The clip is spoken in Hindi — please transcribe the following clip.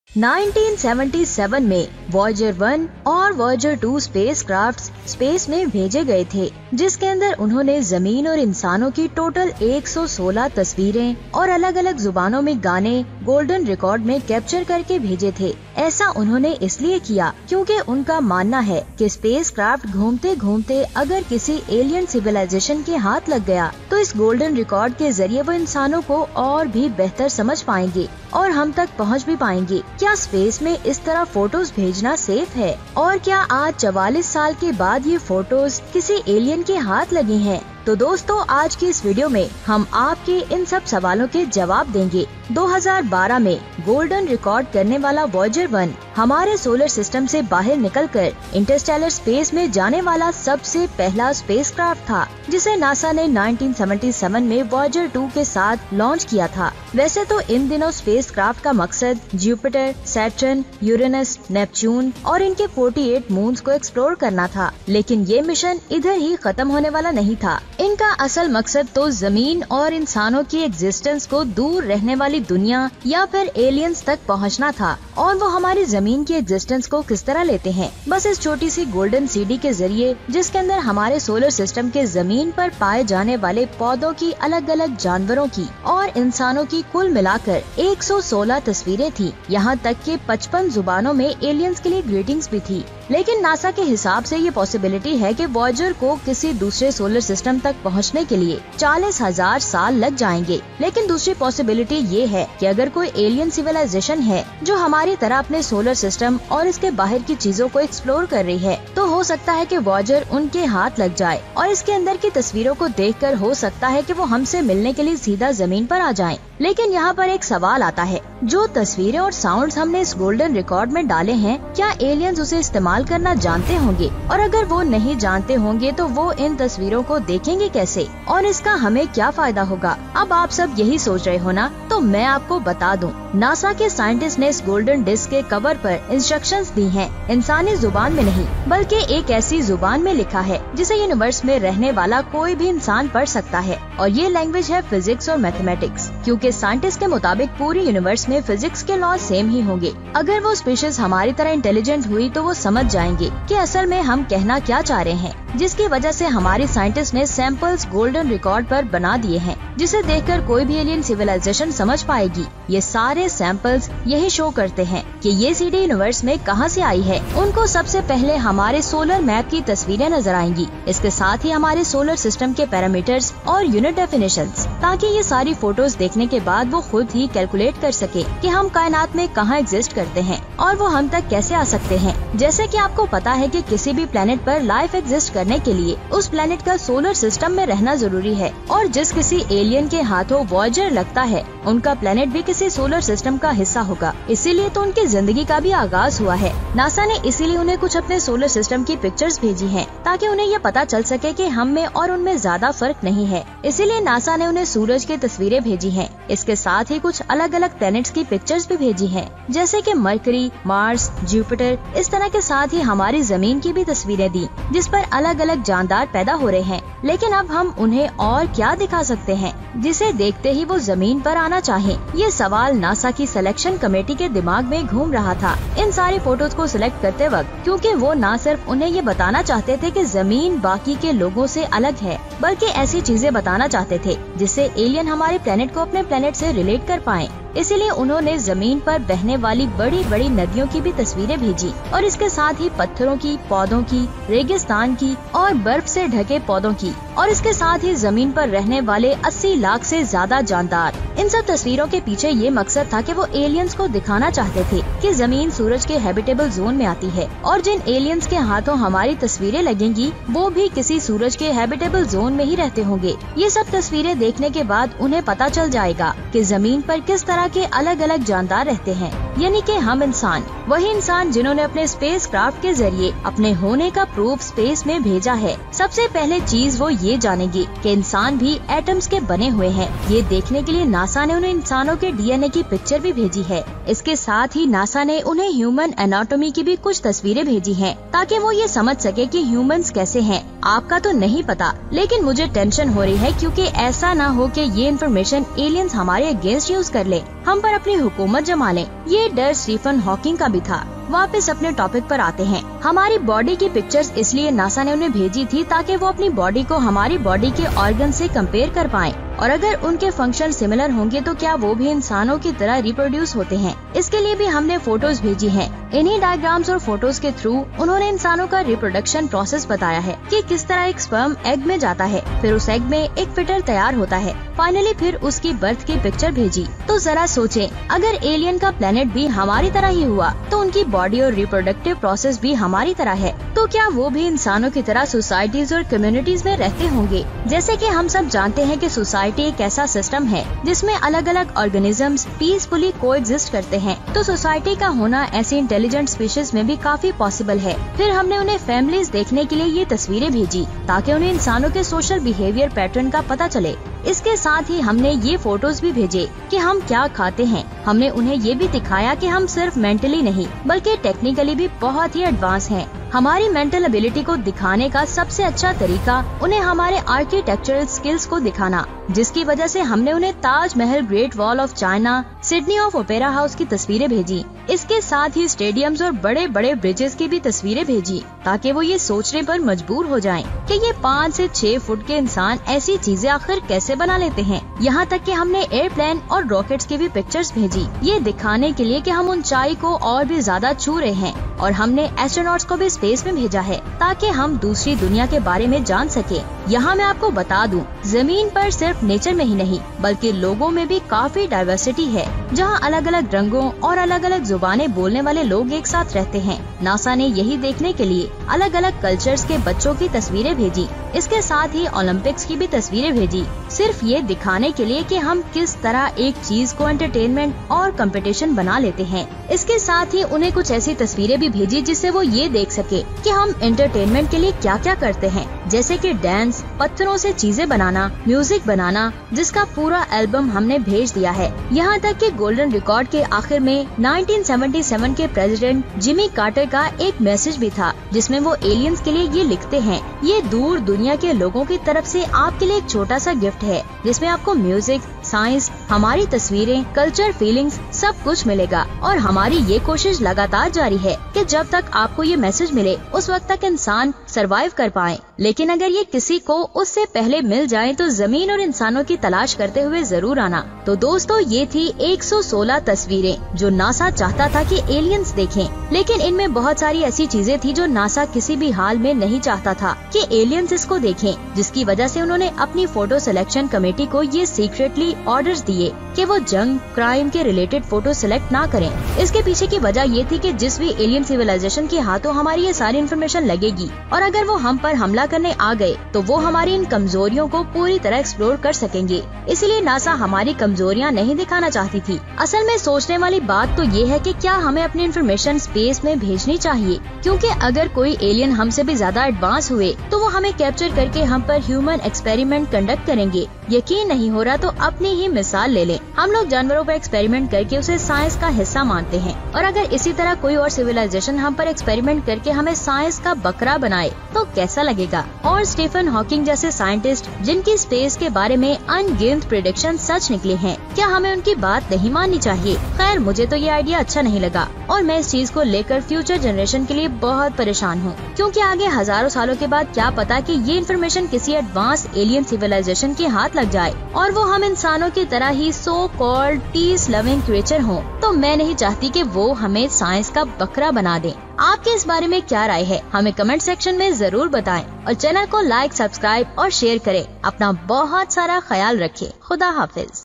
1977 में वॉयेजर 1 और वॉयेजर 2 स्पेसक्राफ्ट स्पेस में भेजे गए थे, जिसके अंदर उन्होंने जमीन और इंसानों की टोटल 116 तस्वीरें और अलग अलग जुबानों में गाने गोल्डन रिकॉर्ड में कैप्चर करके भेजे थे। ऐसा उन्होंने इसलिए किया क्योंकि उनका मानना है कि स्पेसक्राफ्ट घूमते घूमते अगर किसी एलियन सिविलाइजेशन के हाथ लग गया तो इस गोल्डन रिकॉर्ड के जरिए वो इंसानों को और भी बेहतर समझ पाएंगे और हम तक पहुंच भी पाएंगे। क्या स्पेस में इस तरह फोटोज भेजना सेफ है? और क्या आज 44 साल के बाद ये फोटोज किसी एलियन के हाथ लगी हैं? तो दोस्तों, आज की इस वीडियो में हम आपके इन सब सवालों के जवाब देंगे। 2012 में गोल्डन रिकॉर्ड करने वाला वॉयेजर 1 हमारे सोलर सिस्टम से बाहर निकलकर इंटरस्टेलर स्पेस में जाने वाला सबसे पहला स्पेसक्राफ्ट था, जिसे नासा ने 1977 में वॉयेजर 2 के साथ लॉन्च किया था। वैसे तो इन दिनों स्पेसक्राफ्ट का मकसद जुपिटर, सैटर्न, यूरेनस, नेपच्यून और इनके 48 मून्स को एक्सप्लोर करना था, लेकिन ये मिशन इधर ही खत्म होने वाला नहीं था। इनका असल मकसद तो जमीन और इंसानों की एग्जिस्टेंस को दूर रहने वाली दुनिया या फिर एलियंस तक पहुंचना था, और वो हमारी जमीन की एग्जिस्टेंस को किस तरह लेते हैं। बस इस छोटी सी गोल्डन सीडी के जरिए, जिसके अंदर हमारे सोलर सिस्टम के जमीन पर पाए जाने वाले पौधों की, अलग अलग जानवरों की और इंसानों की कुल मिलाकर 116 तस्वीरें थी। यहाँ तक कि 55 जुबानों में एलियंस के लिए ग्रीटिंग्स भी थी। लेकिन नासा के हिसाब से ये पॉसिबिलिटी है कि वॉयेजर को किसी दूसरे सोलर सिस्टम तक पहुंचने के लिए 40,000 साल लग जाएंगे। लेकिन दूसरी पॉसिबिलिटी ये है कि अगर कोई एलियन सिविलाइजेशन है जो हमारी तरह अपने सोलर सिस्टम और इसके बाहर की चीजों को एक्सप्लोर कर रही है, तो हो सकता है कि वॉयेजर उनके हाथ लग जाए और इसके अंदर की तस्वीरों को देखकर हो सकता है कि वो हमसे मिलने के लिए सीधा जमीन पर आ जाएं। लेकिन यहाँ पर एक सवाल आता है, जो तस्वीरें और साउंड्स हमने इस गोल्डन रिकॉर्ड में डाले हैं, क्या एलियंस उसे इस्तेमाल करना जानते होंगे? और अगर वो नहीं जानते होंगे तो वो इन तस्वीरों को देखेंगे कैसे, और इसका हमें क्या फायदा होगा? अब आप सब यही सोच रहे हो ना, तो मैं आपको बता दूं, नासा के साइंटिस्ट ने इस गोल्डन डिस्क के कवर पर इंस्ट्रक्शंस दी हैं, इंसानी जुबान में नहीं बल्कि एक ऐसी जुबान में लिखा है जिसे यूनिवर्स में रहने वाला कोई भी इंसान पढ़ सकता है, और ये लैंग्वेज है फिजिक्स और मैथमेटिक्स। क्योंकि साइंटिस्ट के मुताबिक पूरी यूनिवर्स में फिजिक्स के लॉ सेम ही होंगे। अगर वो स्पीशीज हमारी तरह इंटेलिजेंट हुई तो वो समझ जाएंगे कि असल में हम कहना क्या चाह रहे हैं, जिसकी वजह से हमारे साइंटिस्ट ने सैंपल्स गोल्डन रिकॉर्ड पर बना दिए हैं, जिसे देखकर कोई भी एलियन सिविलाइजेशन समझ पाएगी। ये सारे सैंपल्स यही शो करते हैं कि ये सीडी यूनिवर्स में कहां से आई है। उनको सबसे पहले हमारे सोलर मैप की तस्वीरें नजर आएंगी, इसके साथ ही हमारे सोलर सिस्टम के पैरामीटर्स और यूनिट डेफिनेशंस, ताकि ये सारी फोटोज देखने के बाद वो खुद ही कैलकुलेट कर सके कि हम कायनात में कहाँ एग्जिस्ट करते हैं और वो हम तक कैसे आ सकते हैं। जैसे कि आपको पता है कि किसी भी प्लेनेट पर लाइफ एग्जिस्ट करने के लिए उस प्लेनेट का सोलर सिस्टम में रहना जरूरी है, और जिस किसी एलियन के हाथों वॉयेजर लगता है, उनका प्लेनेट भी किसी सोलर सिस्टम का हिस्सा होगा। इसीलिए तो उनकी जिंदगी का भी आगाज हुआ है। नासा ने इसीलिए उन्हें कुछ अपने सोलर सिस्टम की पिक्चर्स भेजी हैं, ताकि उन्हें ये पता चल सके कि हम में और उनमें ज्यादा फर्क नहीं है। इसीलिए नासा ने उन्हें सूरज की तस्वीरें भेजी हैं। इसके साथ ही कुछ अलग अलग प्लैनेट्स की पिक्चर्स भी भेजी हैं, जैसे कि मरकरी, मार्स, जुपिटर। इस तरह के साथ ही हमारी जमीन की भी तस्वीरें दी, जिस पर अलग अलग जानदार पैदा हो रहे हैं। लेकिन अब हम उन्हें और क्या दिखा सकते हैं जिसे देखते ही वो जमीन पर आना चाहे? ये सवाल नासा की सिलेक्शन कमेटी के दिमाग में घूम रहा था इन सारी फोटोज को सिलेक्ट करते वक्त, क्योंकि वो न सिर्फ उन्हें ये बताना चाहते थे कि जमीन बाकी के लोगों से अलग है, बल्कि ऐसी चीजें बताना चाहते थे जिससे एलियन हमारे प्लेनेट को अपने प्लेनेट से रिलेट कर पाएं। इसीलिए उन्होंने जमीन पर बहने वाली बड़ी बड़ी नदियों की भी तस्वीरें भेजी, और इसके साथ ही पत्थरों की, पौधों की, रेगिस्तान की और बर्फ से ढके पौधों की, और इसके साथ ही जमीन पर रहने वाले 80 लाख से ज्यादा जानदार। इन सब तस्वीरों के पीछे ये मकसद था कि वो एलियंस को दिखाना चाहते थे कि जमीन सूरज के हैबिटेबल जोन में आती है, और जिन एलियंस के हाथों हमारी तस्वीरें लगेंगी वो भी किसी सूरज के हैबिटेबल जोन में ही रहते होंगे। ये सब तस्वीरें देखने के बाद उन्हें पता चल जाएगा कि जमीन पर किस तरह के अलग अलग जानदार रहते हैं, यानी कि हम इंसान, वही इंसान जिन्होंने अपने स्पेस क्राफ्ट के जरिए अपने होने का प्रूफ स्पेस में भेजा है। सबसे पहले चीज वो ये जानेंगे कि इंसान भी एटम्स के बने हुए हैं। ये देखने के लिए नासा ने उन्हें इंसानों के डीएनए की पिक्चर भी भेजी है। इसके साथ ही नासा ने उन्हें ह्यूमन एनाटॉमी की भी कुछ तस्वीरें भेजी हैं, ताकि वो ये समझ सके कि ह्यूमंस कैसे हैं। आपका तो नहीं पता, लेकिन मुझे टेंशन हो रही है, क्योंकि ऐसा ना हो कि ये इन्फॉर्मेशन एलियंस हमारे अगेंस्ट यूज कर ले। हम पर अपनी हुकूमत जमा लें। ये डर स्टीफन हॉकिंग का भी था। वापस अपने टॉपिक पर आते हैं। हमारी बॉडी की पिक्चर्स इसलिए नासा ने उन्हें भेजी थी ताकि वो अपनी बॉडी को हमारी बॉडी के ऑर्गन से कंपेयर कर पाएं और अगर उनके फंक्शन सिमिलर होंगे तो क्या वो भी इंसानों की तरह रिप्रोड्यूस होते हैं। इसके लिए भी हमने फोटोज भेजी हैं। इन्हीं डायग्राम्स और फोटोज के थ्रू उन्होंने इंसानों का रिप्रोडक्शन प्रोसेस बताया है कि किस तरह एक स्पर्म एग में जाता है, फिर उस एग में एक फिटर तैयार होता है, फाइनली फिर उसकी बर्थ की पिक्चर भेजी। तो जरा सोचें, अगर एलियन का प्लेनेट भी हमारी तरह ही हुआ तो उनकी बॉडी और रिप्रोडक्टिव प्रोसेस भी हमारी तरह है, तो क्या वो भी इंसानों की तरह सोसाइटीज और कम्युनिटीज में रहते होंगे। जैसे कि हम सब जानते हैं कि सोसाइटी एक ऐसा सिस्टम है जिसमें अलग अलग ऑर्गेनिजम्स पीसफुली कोएग्जिस्ट करते हैं, तो सोसाइटी का होना ऐसी इंटेलिजेंट स्पीशीज में भी काफी पॉसिबल है। फिर हमने उन्हें फैमिलीज देखने के लिए ये तस्वीरें भेजी ताकि उन्हें इंसानों के सोशल बिहेवियर पैटर्न का पता चले। इसके साथ ही हमने ये फोटोज भी भेजे कि हम क्या खाते हैं। हमने उन्हें ये भी दिखाया कि हम सिर्फ मेंटली नहीं बल्कि टेक्निकली भी बहुत ही एडवांस हैं। हमारी मेंटल एबिलिटी को दिखाने का सबसे अच्छा तरीका उन्हें हमारे आर्किटेक्चरल स्किल्स को दिखाना, जिसकी वजह से हमने उन्हें Taj Mahal, great wall of China, Sydney of opera house की तस्वीरें भेजी। इसके साथ ही स्टेडियम्स और बड़े बड़े ब्रिजेस की भी तस्वीरें भेजी ताकि वो ये सोचने पर मजबूर हो जाएं कि ये 5 से 6 फुट के इंसान ऐसी चीजें आखिर कैसे बना लेते हैं। यहाँ तक कि हमने एयरप्लेन और रॉकेट्स की भी पिक्चर्स भेजी, ये दिखाने के लिए कि हम ऊंचाई को और भी ज्यादा छू रहे हैं। और हमने एस्ट्रोनॉट्स को भी स्पेस में भेजा है ताकि हम दूसरी दुनिया के बारे में जान सके। यहाँ मैं आपको बता दूं, जमीन पर सिर्फ नेचर में ही नहीं बल्कि लोगों में भी काफी डाइवर्सिटी है, जहाँ अलग अलग रंगों और अलग अलग जुबानें बोलने वाले लोग एक साथ रहते हैं। नासा ने यही देखने के लिए अलग अलग कल्चर्स के बच्चों की तस्वीरें भेजी। इसके साथ ही ओलंपिक्स की भी तस्वीरें भेजी, सिर्फ ये दिखाने के लिए कि हम किस तरह एक चीज को एंटरटेनमेंट और कंपटीशन बना लेते हैं। इसके साथ ही उन्हें कुछ ऐसी तस्वीरें भी भेजी जिससे वो ये देख सके कि हम एंटरटेनमेंट के लिए क्या क्या करते हैं, जैसे कि डांस, पत्थरों से चीजें बनाना, म्यूजिक बनाना, जिसका पूरा एल्बम हमने भेज दिया है। यहाँ तक कि गोल्डन रिकॉर्ड के आखिर में 1977 के प्रेसिडेंट जिमी कार्टर का एक मैसेज भी था जिसमें वो एलियंस के लिए ये लिखते हैं, ये दूर दुनिया के लोगों की तरफ से आपके लिए एक छोटा सा गिफ्ट है जिसमें आपको म्यूजिक, साइंस, हमारी तस्वीरें, कल्चर, फीलिंग्स सब कुछ मिलेगा। और हमारी ये कोशिश लगातार जारी है कि जब तक आपको ये मैसेज मिले उस वक्त तक इंसान सरवाइव कर पाए, लेकिन अगर ये किसी को उससे पहले मिल जाए तो जमीन और इंसानों की तलाश करते हुए जरूर आना। तो दोस्तों, ये थी 116 तस्वीरें जो नासा चाहता था कि एलियंस देखें, लेकिन इनमें बहुत सारी ऐसी चीजें थी जो नासा किसी भी हाल में नहीं चाहता था कि एलियंस इसको देखें, जिसकी वजह से उन्होंने अपनी फोटो सिलेक्शन कमेटी को ये सीक्रेटली ऑर्डर्स दिए कि वो जंग, क्राइम के रिलेटेड फोटो सिलेक्ट ना करें। इसके पीछे की वजह ये थी कि जिस भी एलियन सिविलाइजेशन के हाथों हमारी ये सारी इन्फॉर्मेशन लगेगी और अगर वो हम पर हमला करने आ गए तो वो हमारी इन कमजोरियों को पूरी तरह एक्सप्लोर कर सकेंगे। इसलिए नासा हमारी कमजोरियां नहीं दिखाना चाहती थी। असल में सोचने वाली बात तो ये है कि क्या हमें अपनी इन्फॉर्मेशन स्पेस में भेजनी चाहिए, क्योंकि अगर कोई एलियन हमसे भी ज्यादा एडवांस हुए तो वो हमें कैप्चर करके हम पर ह्यूमन एक्सपेरिमेंट कंडक्ट करेंगे। यकीन नहीं हो रहा तो अपनी ही मिसाल ले लें। हम लोग जानवरों पर एक्सपेरिमेंट करके उसे साइंस का हिस्सा मानते हैं, और अगर इसी तरह कोई और सिविलाइजेशन हम पर एक्सपेरिमेंट करके हमें साइंस का बकरा बनाए तो कैसा लगेगा। और स्टीफन हॉकिंग जैसे साइंटिस्ट जिनकी स्पेस के बारे में अनगिनत प्रेडिक्शन सच निकले हैं, क्या हमें उनकी बात नहीं माननी चाहिए? खैर, मुझे तो ये आइडिया अच्छा नहीं लगा और मैं इस चीज को लेकर फ्यूचर जनरेशन के लिए बहुत परेशान हूँ, क्योंकि आगे हजारों सालों के बाद क्या पता कि ये इन्फॉर्मेशन किसी एडवांस एलियन सिविलाइजेशन के हाथ लग जाए और वो हम इंसानों की तरह ही so called peace loving creature हों। तो मैं नहीं चाहती कि वो हमें साइंस का बकरा बना दें। आपके इस बारे में क्या राय है, हमें कमेंट सेक्शन में जरूर बताएं और चैनल को लाइक, सब्सक्राइब और शेयर करें। अपना बहुत सारा ख्याल रखें। खुदा हाफिज।